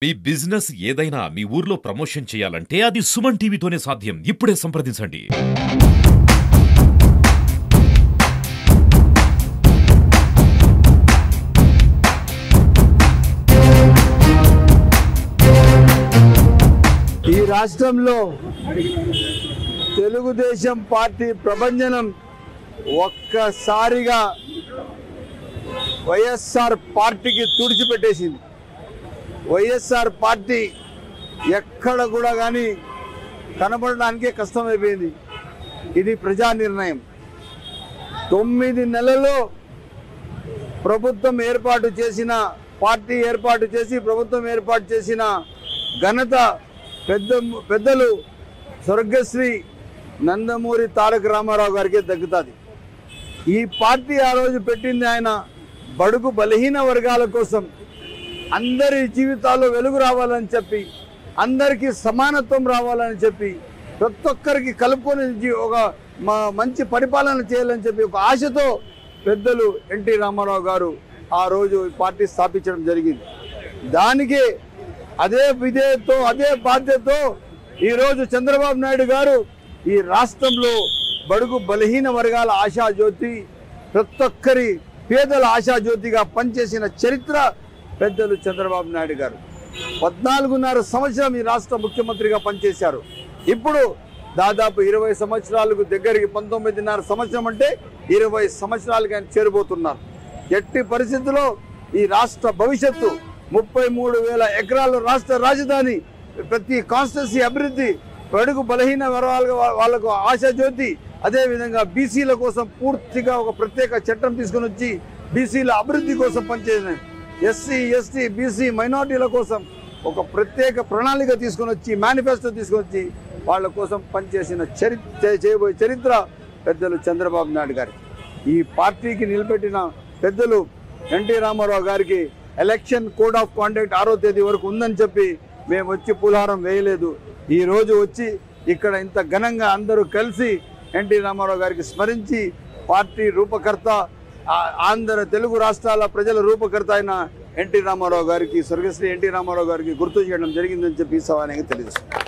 మీ business ఏదైనా మీ ఊర్లో promotion చేయాలంటే అది సుమన్ టీవీతోనే సాధ్యం. ఇప్పుడే సంప్రదించండి. ఈ రాష్ట్రంలో తెలుగుదేశం పార్టీ ప్రభంజనం ఒక్కసారిగా వైఎస్ఆర్ పార్టీకి తుడిచిపెట్టేసింది. వైఎస్ఆర్ పార్టీ ఎక్కడ కూడా కానీ కనబడడానికే కష్టమైపోయింది. ఇది ప్రజా నిర్ణయం. 9 నెలల్లో ప్రభుత్వం ఏర్పాటు చేసిన పార్టీ ఏర్పాటు చేసి ప్రభుత్వం ఏర్పాటు చేసిన ఘనత పెద్దలు స్వర్గశ్రీ నందమూరి తారక రామారావు గారికి దక్కుతుంది. ఈ పార్టీ ఆ రోజు పెట్టింది ఆయన బడుగు బలహీన వర్గాల కోసం, అందరి జీవితాల్లో వెలుగు రావాలని చెప్పి, అందరికీ సమానత్వం రావాలని చెప్పి, ప్రతి ఒక్కరికి కలుపుకొని ఒక మంచి పరిపాలన చేయాలని చెప్పి ఒక ఆశతో పెద్దలు ఎన్టీ రామారావు గారు ఆ రోజు పార్టీ స్థాపించడం జరిగింది. దానికి అదే విధేయతో అదే బాధ్యతతో ఈరోజు చంద్రబాబు నాయుడు గారు ఈ రాష్ట్రంలో బడుగు బలహీన వర్గాల ఆశాజ్యోతి, ప్రతి ఒక్కరి పేదల ఆశాజ్యోతిగా పనిచేసిన చరిత్ర పెద్దలు చంద్రబాబు నాయుడు గారు. 14.5 సంవత్సరం ఈ రాష్ట్ర ముఖ్యమంత్రిగా పనిచేశారు. ఇప్పుడు దాదాపు 20 సంవత్సరాలకు దగ్గరికి 19.5 సంవత్సరం అంటే 20 సంవత్సరాలకు ఆయన చేరబోతున్నారు. ఎట్టి పరిస్థితుల్లో ఈ రాష్ట్ర భవిష్యత్తు 33,000 ఎకరాల రాష్ట్ర రాజధాని, ప్రతి కాన్స్టిట్యున్సీ అభివృద్ధి, బడుగు బలహీన వాళ్ళకు ఆశాజ్యోతి, అదేవిధంగా బీసీల కోసం పూర్తిగా ఒక ప్రత్యేక చట్టం తీసుకుని వచ్చి బీసీల అభివృద్ధి కోసం పనిచేసిన, ఎస్సీ ఎస్టీ బీసీ మైనార్టీల కోసం ఒక ప్రత్యేక ప్రణాళిక తీసుకొని వచ్చి మేనిఫెస్టో తీసుకొని వచ్చి వాళ్ళ కోసం పనిచేసిన చేయబోయే చరిత్ర పెద్దలు చంద్రబాబు నాయుడు గారి. ఈ పార్టీకి నిలబెట్టిన పెద్దలు ఎన్టీ రామారావు గారికి ఎలక్షన్ కోడ్ ఆఫ్ కాండక్ట్ 6వ తేదీ వరకు ఉందని చెప్పి మేము వచ్చి పులిహారం వేయలేదు. ఈ రోజు వచ్చి ఇక్కడ ఇంత ఘనంగా అందరూ కలిసి ఎన్టీ రామారావు గారికి స్మరించి పార్టీ రూపకర్త, ఆంధ్ర తెలుగు రాష్ట్రాల ప్రజల రూపకర్త అయిన ఎన్టీ రామారావు గారికి, స్వర్గశ్రీ ఎన్టీ రామారావు గారికి గుర్తు చేయడం జరిగిందని చెప్పి సవానంగా తెలియజేస్తున్నాను.